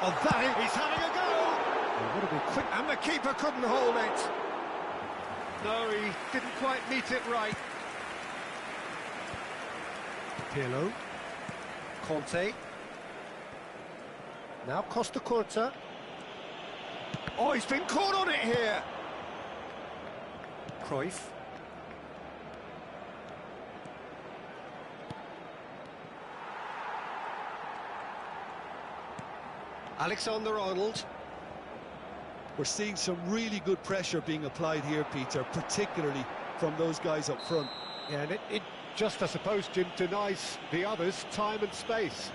Oh, he's having a go! Oh, would have been quick, and the keeper couldn't hold it. No, he didn't quite meet it right. Pirlo. Conte. Now Costa Curta. Oh, he's been caught on it here. Cruyff. Alexander-Arnold. We're seeing some really good pressure being applied here, Peter, particularly from those guys up front. Yeah, and it just, I suppose, Jim, denies the others time and space.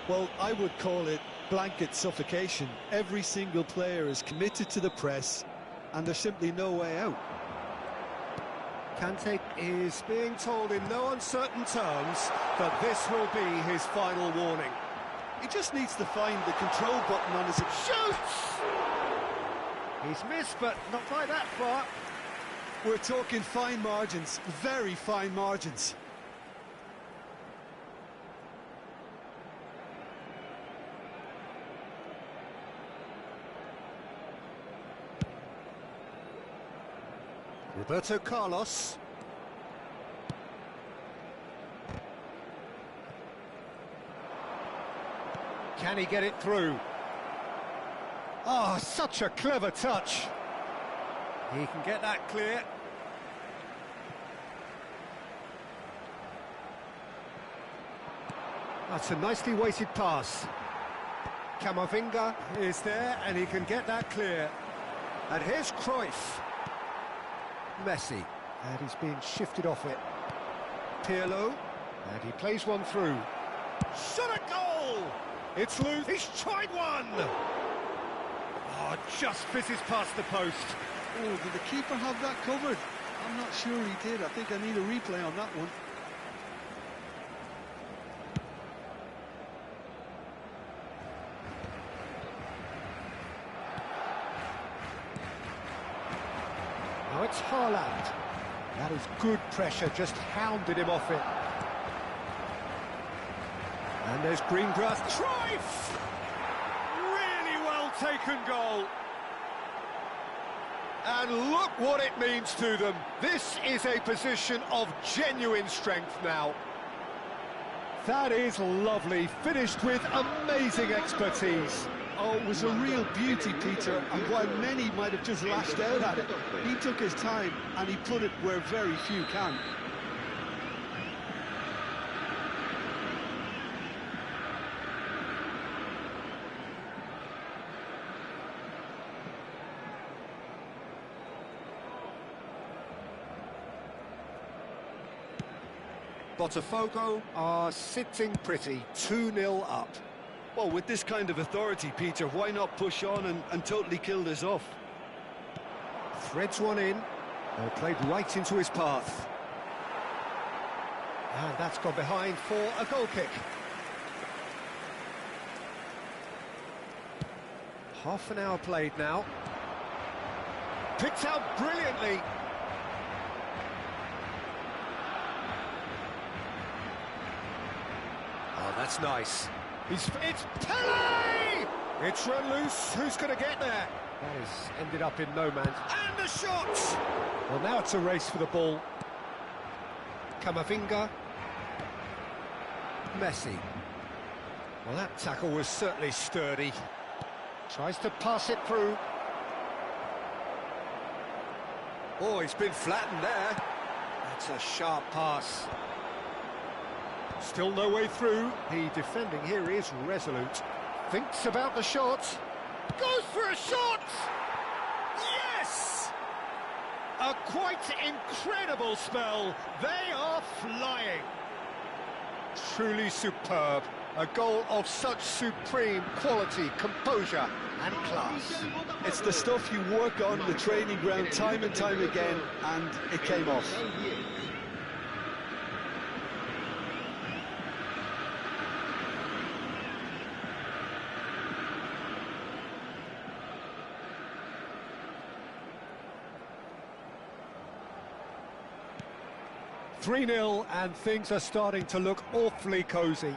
Well, I would call it blanket suffocation. Every single player is committed to the press, and there's simply no way out. Kante is being told in no uncertain terms that this will be his final warning. He just needs to find the control button on his... Shoots! He's missed, but not by that far. We're talking fine margins, very fine margins. Roberto Carlos. Can he get it through? Oh, such a clever touch. He can get that clear. That's a nicely weighted pass. Camavinga is there, and he can get that clear. And here's Cruyff. Messi, and he's being shifted off it. Pirlo, and he plays one through. Shot a goal! It's loose, he's tried one! Oh, just fizzes past the post. Oh, did the keeper have that covered? I'm not sure he did. I think I need a replay on that one. Now it's Haaland. That is good pressure, just hounded him off it. And there's Greengrass. Cruyff! Really well taken goal. And look what it means to them. This is a position of genuine strength now. That is lovely, finished with amazing expertise. Oh, it was a real beauty, Peter, and while many might have just lashed out at it, he took his time and he put it where very few can. Botafogo are sitting pretty, 2-0 up. Well, with this kind of authority, Peter, why not push on and totally kill this off? Threads one in. They're played right into his path. And that's gone behind for a goal kick. Half an hour played now. Picked out brilliantly. Oh, that's nice. It's Pelé! It's run loose. Who's going to get there? That has ended up in no man's. And the shot! Well, now it's a race for the ball. Camavinga. Messi. Well, that tackle was certainly sturdy. Tries to pass it through. Oh, he's been flattened there. That's a sharp pass. Still no way through. The defending here is resolute. Thinks about the shot. Goes for a shot! Yes! A quite incredible spell. They are flying. Truly superb. A goal of such supreme quality, composure and class. It's the stuff you work on the training ground time and time again, and it came off. Three 3-0, and things are starting to look awfully cosy.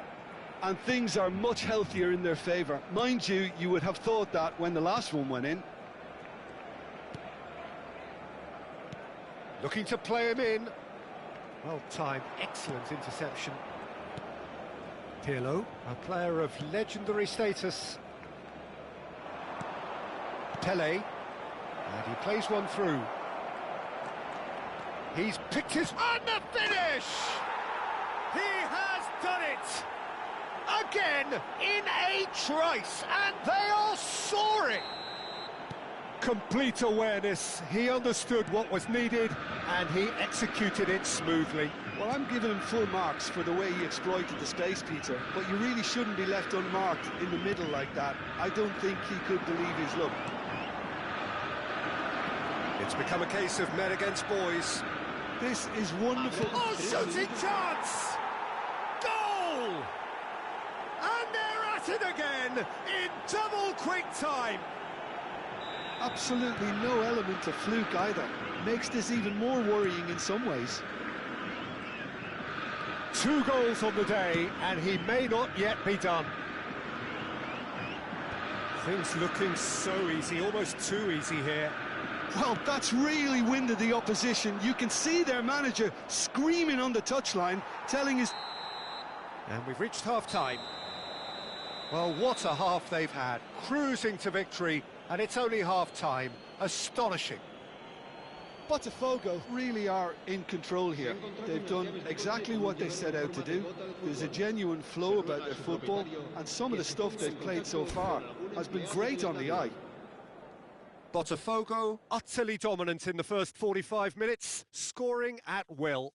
and things are much healthier in their favour. Mind you, you would have thought that when the last one went in. Looking to play him in. Well timed, excellent interception. Pirlo, a player of legendary status. Pelé, and he plays one through. He's picked his... And the finish! He has done it! Again, in a trice, and they are soaring! Complete awareness, he understood what was needed, and he executed it smoothly. Well, I'm giving him full marks for the way he exploited the space, Peter, but you really shouldn't be left unmarked in the middle like that. I don't think he could believe his luck. It's become a case of men against boys. This is wonderful. Oh, shooting chance! Goal! And they're at it again in double quick time. Absolutely no element of fluke either. Makes this even more worrying in some ways. 2 goals on the day, and he may not yet be done. Things looking so easy, almost too easy here. Well, that's really winded the opposition. You can see their manager screaming on the touchline, telling his... And we've reached half-time. Well, what a half they've had. Cruising to victory, and it's only half-time. Astonishing. Botafogo really are in control here. They've done exactly what they set out to do. There's a genuine flow about their football, and some of the stuff they've played so far has been great on the eye. Botafogo utterly dominant in the first 45 minutes, scoring at will.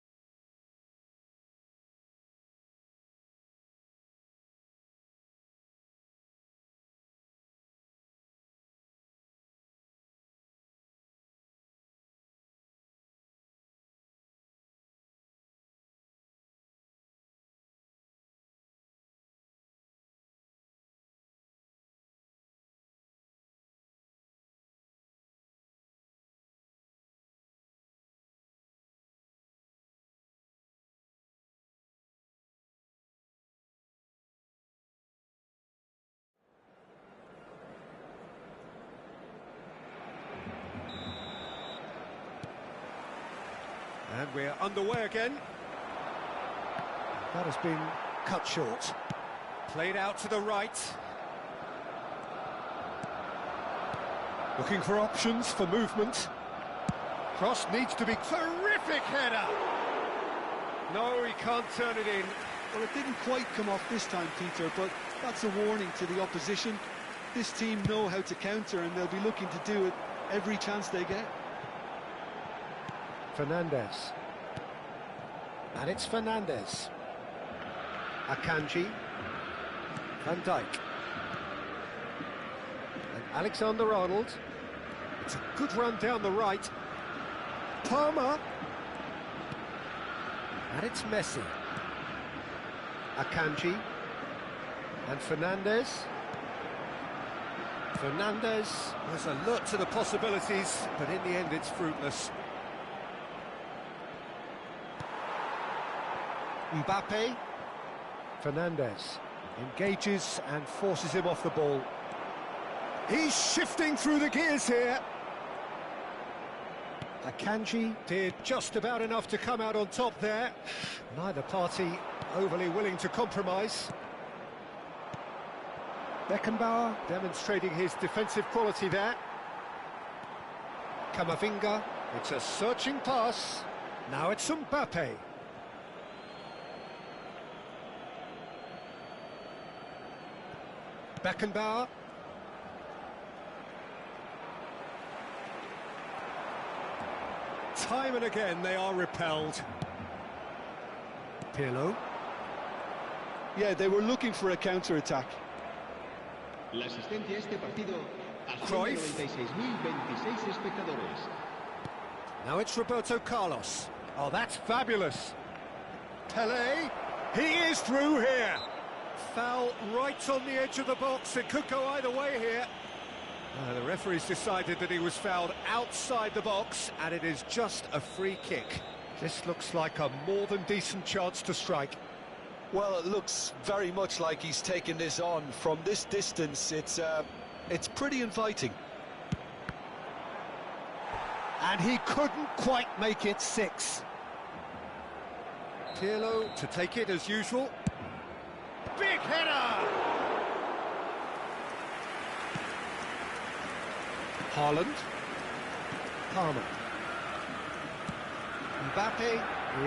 And we're underway again. That has been cut short. Played out to the right. Looking for options for movement. Cross needs to be... Terrific header! No, he can't turn it in. Well, it didn't quite come off this time, Peter, but that's a warning to the opposition. This team know how to counter, and they'll be looking to do it every chance they get. Fernandez. And it's Fernandez. Akanji. Van Dijk. And Alexander-Arnold. It's a good run down the right. Palmer. And it's Messi. Akanji. And Fernandez. Fernandez was alert to the possibilities, but in the end it's fruitless. Mbappe. Fernandez engages and forces him off the ball. He's shifting through the gears here. Akanji did just about enough to come out on top there. Neither party overly willing to compromise. Beckenbauer demonstrating his defensive quality there. Camavinga. It's a searching pass. Now it's Mbappe. Beckenbauer. Time and again they are repelled. Pirlo. Yeah, they were looking for a counter-attack. Cruyff. Now it's Roberto Carlos. Oh, that's fabulous. Pelé. He is through here. Foul right on the edge of the box. It could go either way here. The referee's decided that he was fouled outside the box, and it is just a free kick. This looks like a more than decent chance to strike. Well, it looks very much like he's taken this on. From this distance, it's pretty inviting. And he couldn't quite make it 6. Pirlo to take it as usual. Big header! Haaland. Palmer. Mbappe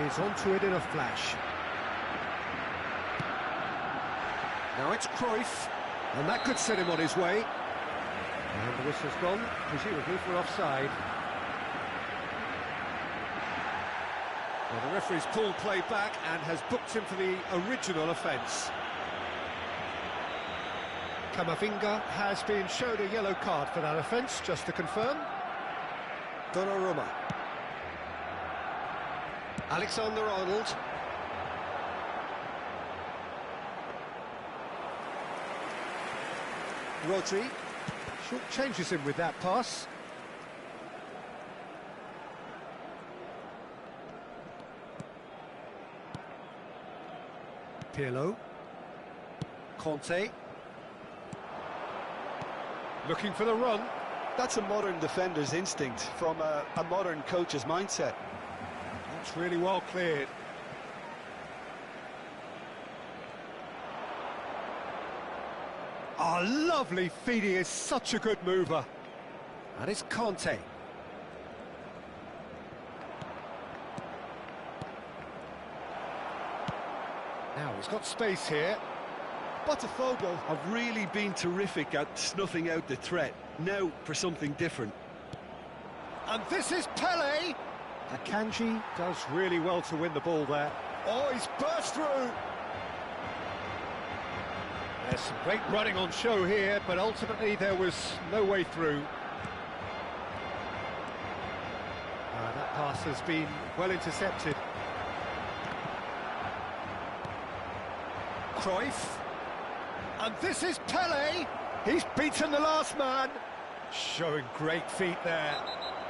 is onto it in a flash. Now it's Cruyff, and that could set him on his way. And the whistle's gone, presumably for offside. Well, the referee's pulled play back and has booked him for the original offence. Camavinga has been shown a yellow card for that offence, just to confirm. Donnarumma. Alexander-Arnold. Rodri short changes him with that pass. Pirlo. Conte. Looking for the run. That's a modern defender's instinct from a modern coach's mindset. That's really well cleared. Oh, lovely feet, he is such a good mover. And it's Conte. Now he's got space here. Botafogo have really been terrific at snuffing out the threat. Now for something different. And this is Pelé. Akanji does really well to win the ball there. Oh, he's burst through. There's some great running on show here, but ultimately there was no way through. That pass has been well intercepted. Cruyff. And this is Pelé. He's beaten the last man. Showing great feet there.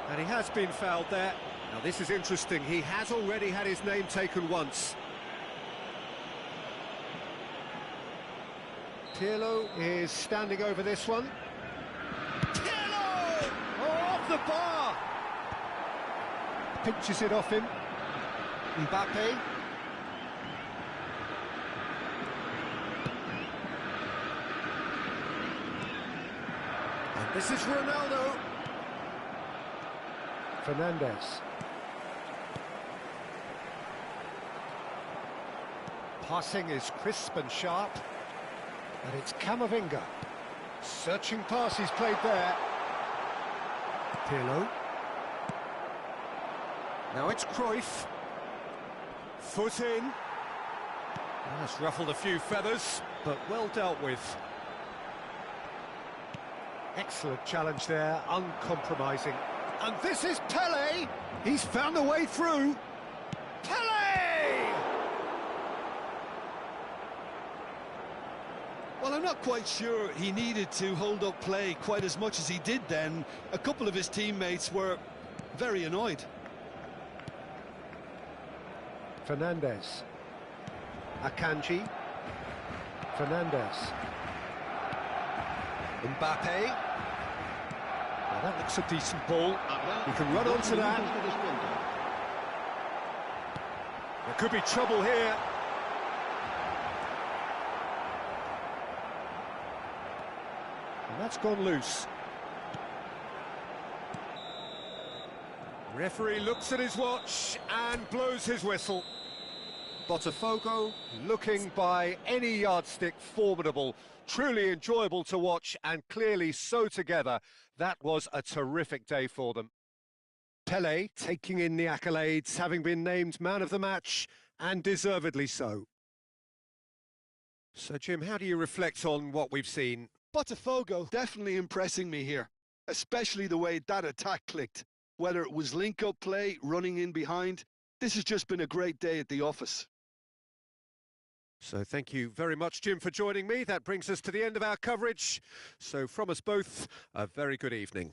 And he has been fouled there. Now this is interesting. He has already had his name taken once. Pirlo is standing over this one. Pirlo! Oh, off the bar! Pinches it off him. Mbappe. And this is Ronaldo. Fernandes. Passing is crisp and sharp. And it's Camavinga. Searching pass he's played there. Pirlo. Now it's Cruyff. Foot in. That's ruffled a few feathers, but well dealt with. Excellent challenge there, uncompromising. And this is Pelé. He's found a way through. Pelé! Well, I'm not quite sure he needed to hold up play quite as much as he did then. A couple of his teammates were very annoyed. Fernandes. Akanji. Fernandes. Mbappe. Well, that looks a decent ball. He can run onto that. There could be trouble here. And that's gone loose. Referee looks at his watch and blows his whistle. Botafogo looking by any yardstick formidable, truly enjoyable to watch and clearly so together. That was a terrific day for them. Pelé taking in the accolades, having been named man of the match, and deservedly so. So, Jim, how do you reflect on what we've seen? Botafogo definitely impressing me here, especially the way that attack clicked. Whether it was link-up play, running in behind, this has just been a great day at the office. So thank you very much, Jim, for joining me. That brings us to the end of our coverage. So from us both, a very good evening.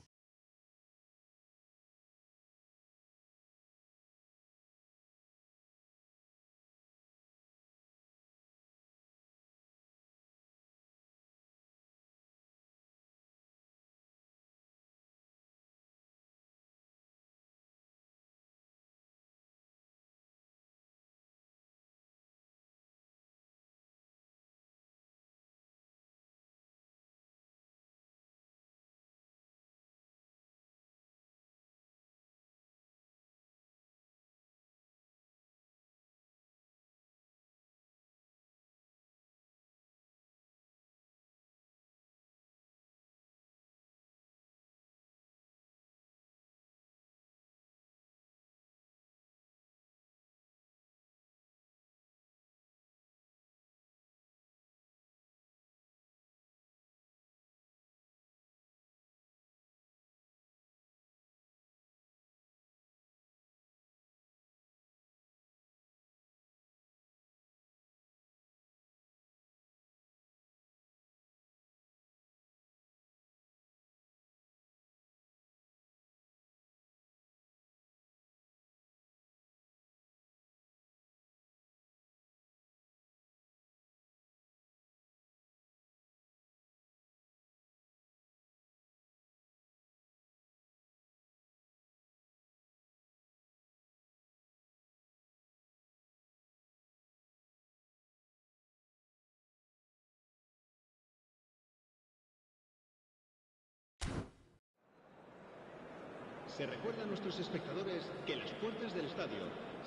Se recuerda a nuestros espectadores que las puertas del estadio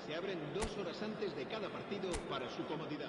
se abren 2 horas antes de cada partido para su comodidad.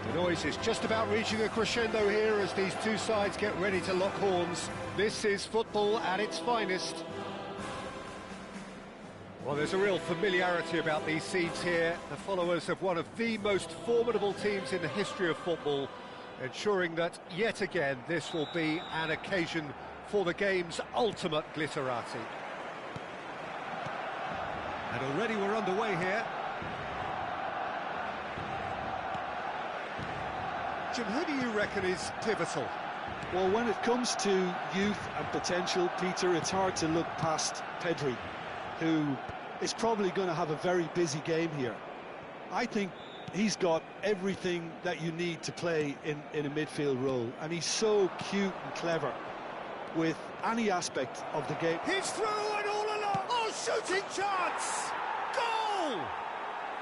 The noise is just about reaching a crescendo here as these two sides get ready to lock horns. This is football at its finest. Well, there's a real familiarity about these scenes here. The followers of one of the most formidable teams in the history of football, ensuring that, yet again, this will be an occasion for the game's ultimate glitterati. And already we're underway here. Jim, who do you reckon is pivotal? Well, when it comes to youth and potential, Peter, it's hard to look past Pedri, who is probably going to have a very busy game here. I think he's got everything that you need to play in a midfield role, and he's so cute and clever. with any aspect of the game. He's through and all along. Oh, shooting chance! Goal!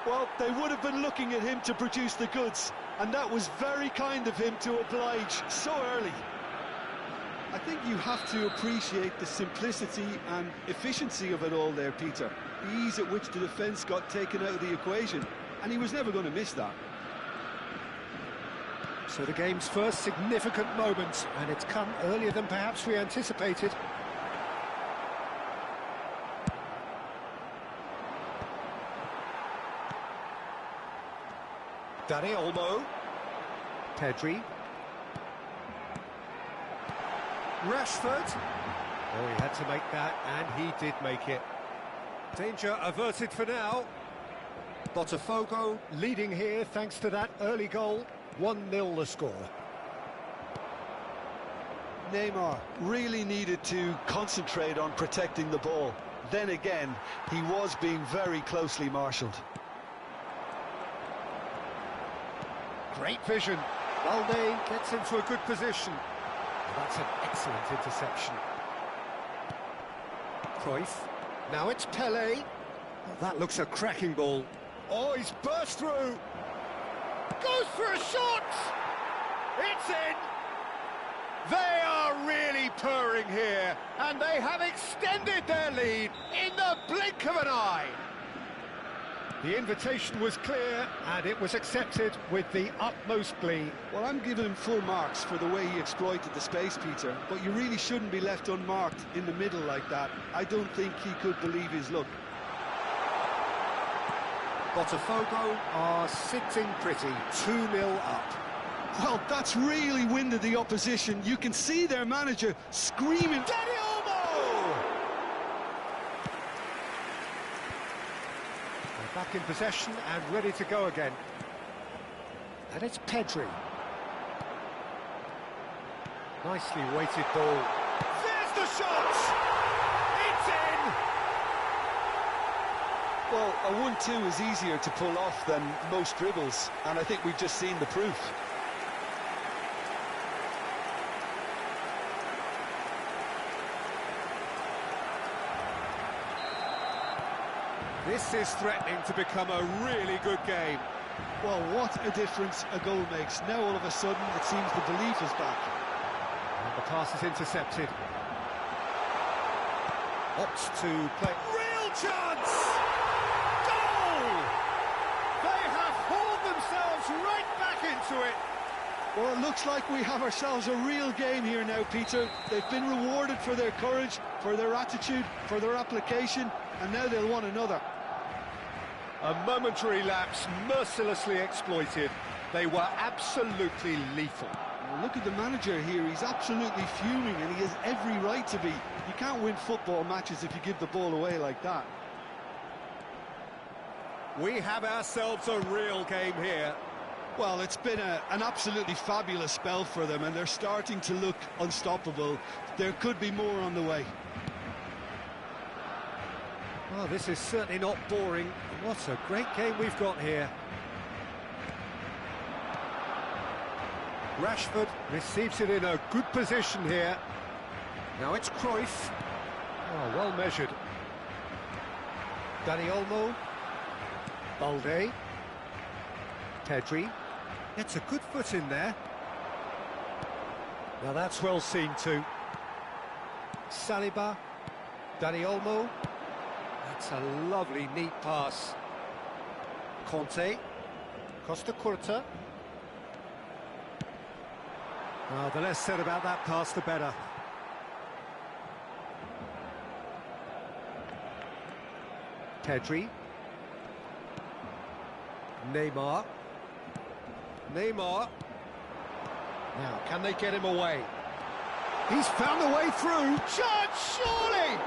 Well, they would have been looking at him to produce the goods, and that was very kind of him to oblige so early. I think you have to appreciate the simplicity and efficiency of it all there, Peter. The ease at which the defence got taken out of the equation, and he was never going to miss that. So the game's first significant moment, and it's come earlier than perhaps we anticipated. Dani Olmo. Pedri. Rashford. Oh, he had to make that, and he did make it. Danger averted for now. Botafogo leading here thanks to that early goal. 1-0 the score. Neymar really needed to concentrate on protecting the ball. Then again, he was being very closely marshalled. Great vision. Balde gets into a good position. Oh, that's an excellent interception. Cruyff. Now it's Pelé. Oh, that looks a cracking ball. Oh, he's burst through. Goes for a shot. It's in. They are really purring here, and they have extended their lead in the blink of an eye. The invitation was clear, and it was accepted with the utmost glee. Well, I'm giving him full marks for the way he exploited the space, Peter, but you really shouldn't be left unmarked in the middle like that. I don't think he could believe his luck. Botafogo are sitting pretty, 2-0 up. Well, that's really winded the opposition. You can see their manager screaming, Dani Olmo! They're back in possession and ready to go again. And it's Pedri. Nicely weighted ball. There's the shot! It's in! Well, a 1-2 is easier to pull off than most dribbles, and I think we've just seen the proof. This is threatening to become a really good game. Well, what a difference a goal makes. Now all of a sudden it seems the belief is back. And the pass is intercepted. Opts to play. Real chance! Goal! They have hauled themselves right back into it. Well, it looks like we have ourselves a real game here now, Peter. They've been rewarded for their courage, for their attitude, for their application, and now they'll want another. A momentary lapse, mercilessly exploited. They were absolutely lethal. Well, look at the manager here. He's absolutely fuming, and he has every right to be. You can't win football matches if you give the ball away like that. We have ourselves a real game here. Well, it's been an absolutely fabulous spell for them, and they're starting to look unstoppable. There could be more on the way. Well, this is certainly not boring. What a great game we've got here. Rashford receives it in a good position here. Now it's Cruyff. Oh, well measured. Dani Olmo. Balde. Pedri. Gets a good foot in there. Now that's well seen too. Saliba. Dani Olmo. That's a lovely, neat pass. Conte. Costa Curta. Oh, the less said about that pass, the better. Pedri. Neymar. Neymar. Now, can they get him away? He's found the way through. Chance, surely!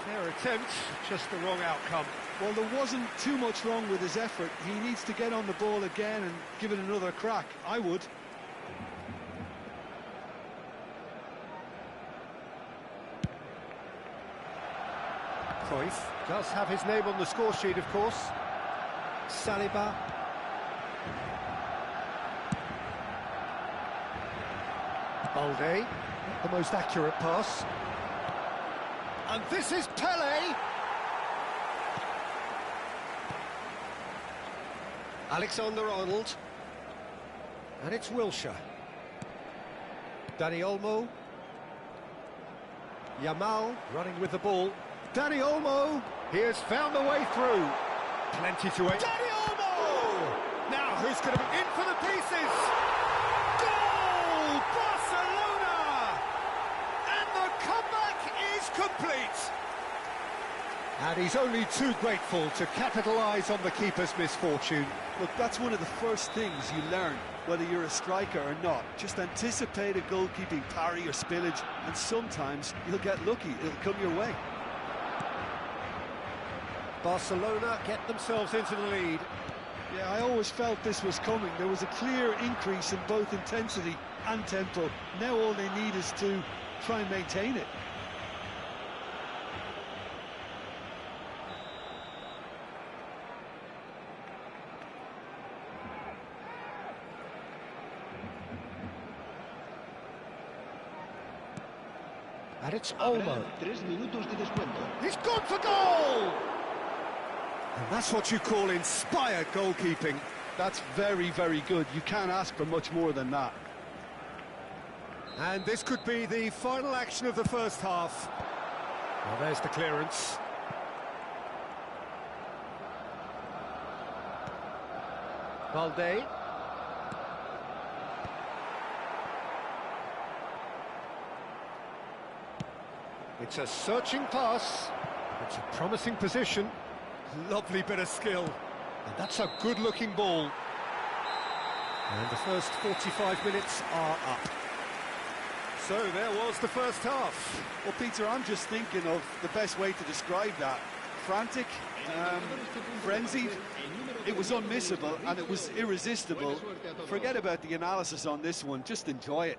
Fair attempt, just the wrong outcome. Well, there wasn't too much wrong with his effort. He needs to get on the ball again and give it another crack. I would. Cruyff does have his name on the score sheet, of course. Saliba. Balde. The most accurate pass. And this is Pelé. Alexander-Arnold. And it's Wilshere. Dani Olmo. Yamal running with the ball. Dani Olmo, he has found a way through. Plenty to it. Dani Olmo! Now who's going to be in for the pieces? Goal! Barcelona! And the comeback is complete. And he's only too grateful to capitalise on the keeper's misfortune. Look, that's one of the first things you learn, whether you're a striker or not. Just anticipate a goalkeeping parry or spillage, and sometimes you'll get lucky. It'll come your way. Barcelona get themselves into the lead. Yeah, I always felt this was coming. There was a clear increase in both intensity and tempo. Now all they need is to try and maintain it. And it's Olmo. 3 minutos de descuento. He's gone for goal! And that's what you call inspired goalkeeping. That's very, very good. You can't ask for much more than that. And this could be the final action of the first half. Well, there's the clearance. Valde. It's a searching pass. It's a promising position. Lovely bit of skill. And that's a good-looking ball. And the first 45 minutes are up. So there was the first half. Well, Peter, I'm just thinking of the best way to describe that. Frantic, frenzied. It was unmissable and it was irresistible. Forget about the analysis on this one. Just enjoy it.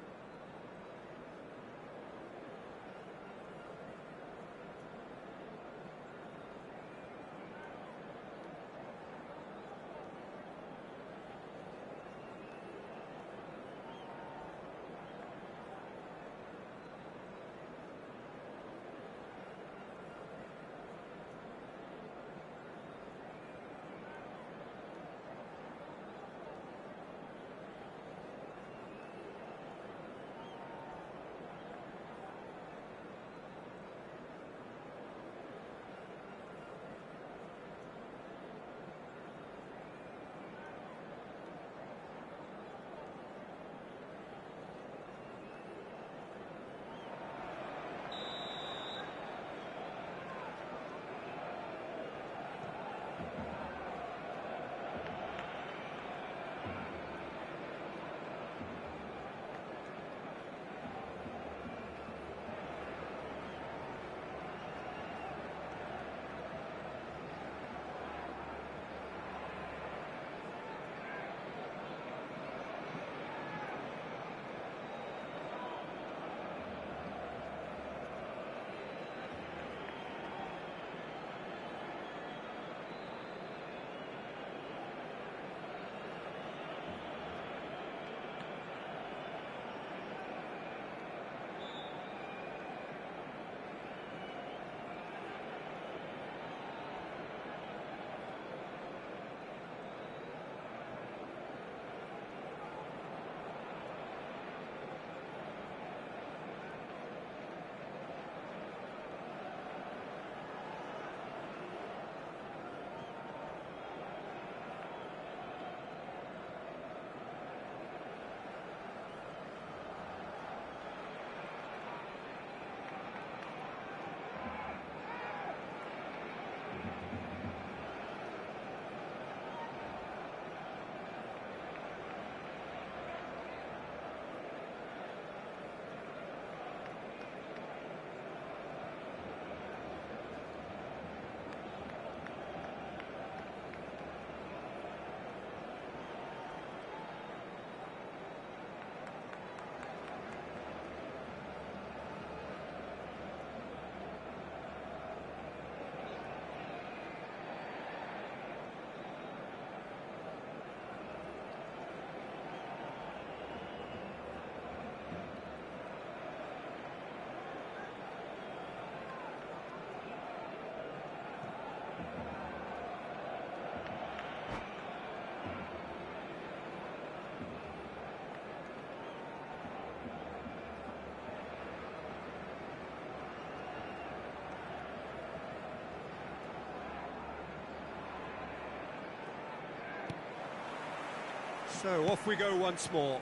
So off we go once more.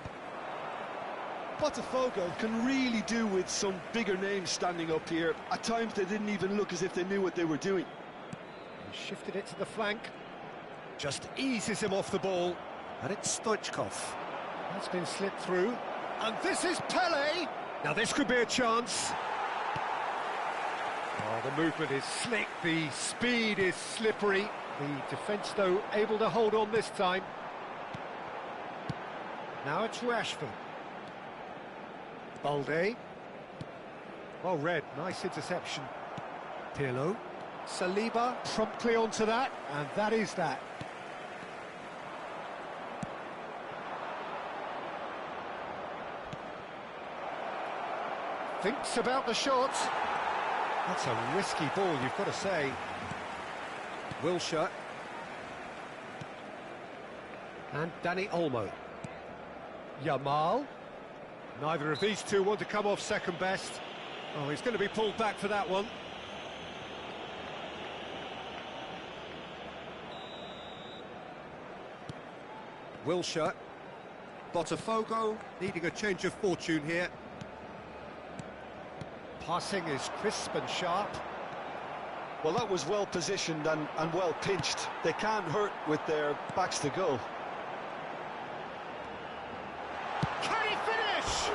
Botafogo can really do with some bigger names standing up here. At times they didn't even look as if they knew what they were doing. He shifted it to the flank. Just eases him off the ball. And it's Stoichkov. That's been slipped through. And this is Pelé! Now this could be a chance. Oh, the movement is slick, the speed is slippery. The defence, though, able to hold on this time. Now it's Rashford. Balde. Well read, nice interception. Pirlo. Saliba promptly onto that, and that is that. Thinks about the shot. That's a risky ball, you've got to say. Wilshere. And Dani Olmo. Yamal. Neither of these two want to come off second best. Oh, he's going to be pulled back for that one. Wilshere. Botafogo needing a change of fortune here. Passing is crisp and sharp. Well, that was well positioned and well pinched. They can't hurt with their backs to goal. Can he finish?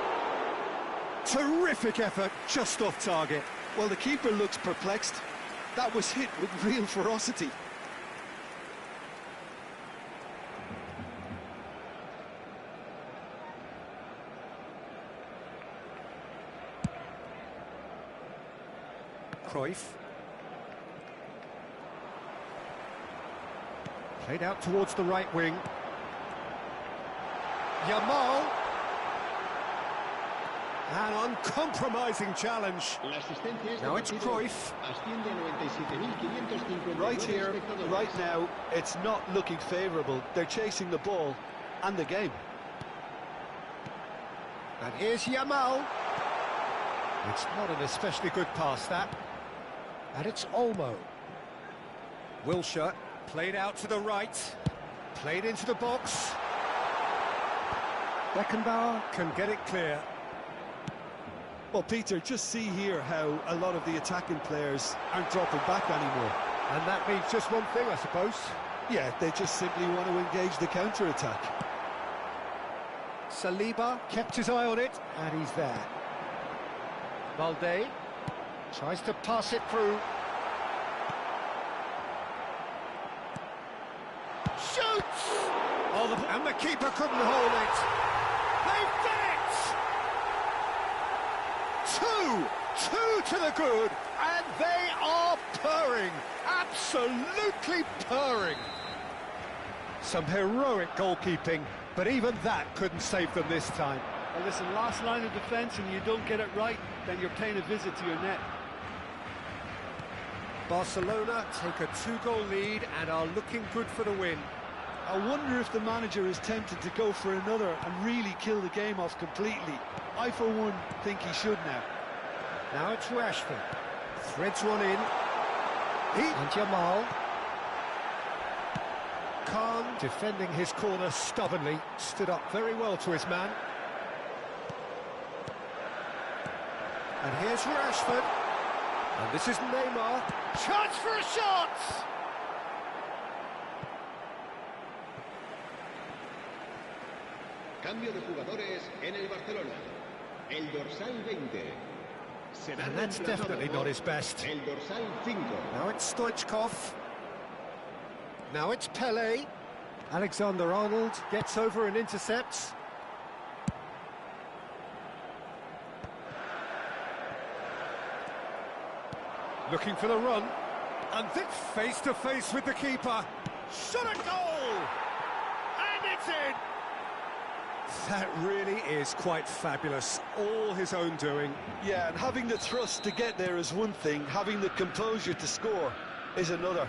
Terrific effort, just off target. Well, the keeper looks perplexed. That was hit with real ferocity. Cruyff. Played out towards the right wing. Yamal. An uncompromising challenge. Now it's Cruyff. Right here, right now, it's not looking favourable. They're chasing the ball and the game. And here's Yamal. It's not an especially good pass, that. And it's Olmo. Wilshere played out to the right. Played into the box. Beckenbauer can get it clear. Well, Peter, just see here how a lot of the attacking players aren't dropping back anymore. And that means just one thing, I suppose. Yeah, they just simply want to engage the counter-attack. Saliba kept his eye on it, and he's there. Balde tries to pass it through. Shoots! Oh, and the keeper couldn't hold it. They've done it! Two to the good, and they are purring, absolutely purring. Some heroic goalkeeping, but even that couldn't save them this time. Well, listen, last line of defence and you don't get it right, then you're paying a visit to your net. Barcelona take a 2-goal lead and are looking good for the win. I wonder if the manager is tempted to go for another and really kill the game off completely. I, for one, think he should now. Now it's Rashford. Threads one in. And Yamal. Khan, defending his corner stubbornly, stood up very well to his man. And here's Rashford. And this is Neymar. Chance for a shot! Cambio de jugadores en el Barcelona. El dorsal 20. And that's definitely not his best. El dorsal 5. Now it's Stoichkov. Now it's Pelé. Alexander-Arnold gets over and intercepts. Looking for the run. And then face to face with the keeper. Shot a goal! And it's in! That really is quite fabulous. All his own doing. Yeah, and having the thrust to get there is one thing. Having the composure to score is another.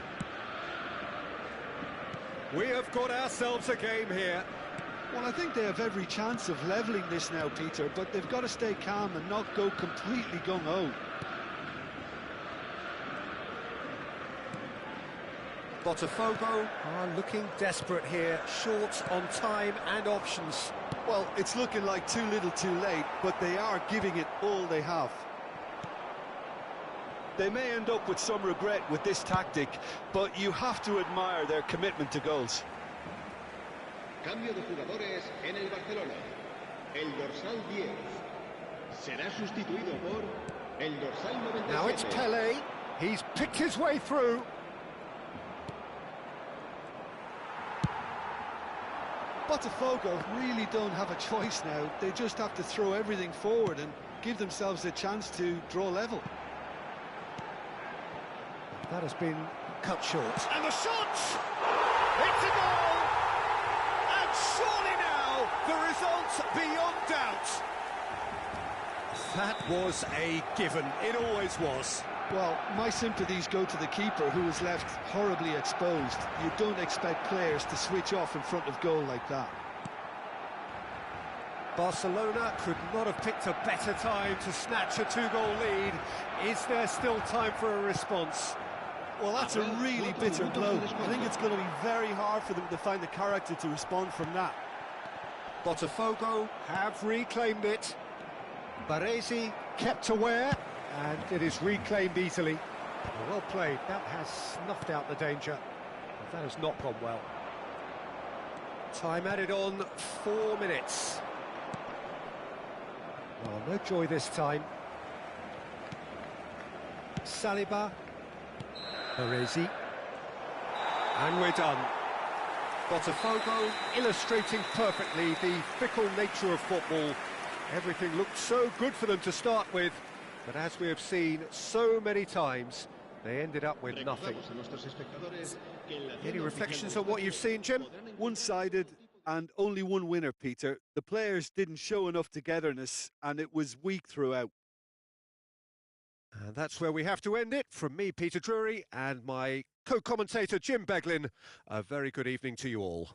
We have got ourselves a game here. Well, I think they have every chance of levelling this now, Peter, but they've got to stay calm and not go completely gung-ho. Botafogo are looking desperate here, short on time and options. Well, it's looking like too little too late, but they are giving it all they have. They may end up with some regret with this tactic, but you have to admire their commitment to goals. Cambio de jugadores en el Barcelona. El dorsal 10 será sustituido por el dorsal 97. Now it's Pelé. He's picked his way through. Botafogo really don't have a choice now. They just have to throw everything forward and give themselves a chance to draw level. That has been cut short. And the shot! It's a goal! And surely now, the result beyond doubt. That was a given. It always was. Well, my sympathies go to the keeper, who was left horribly exposed. You don't expect players to switch off in front of goal like that. Barcelona could not have picked a better time to snatch a two-goal lead. Is there still time for a response? Well, that's a really bitter blow. I think it's going to be very hard for them to find the character to respond from that. Botafogo have reclaimed it. Baresi kept aware, and it is reclaimed easily. Well played. That has snuffed out the danger. But that has not gone well. Time added on, 4 minutes. Well, no joy this time. Saliba. Baresi. And we're done. Botafogo illustrating perfectly the fickle nature of football. Everything looked so good for them to start with, but as we have seen so many times, they ended up with nothing. Any reflections on what you've seen, Jim? One-sided and only one winner, Peter. The players didn't show enough togetherness, and it was weak throughout. And that's where we have to end it. From me, Peter Drury, and my co-commentator, Jim Beglin, a very good evening to you all.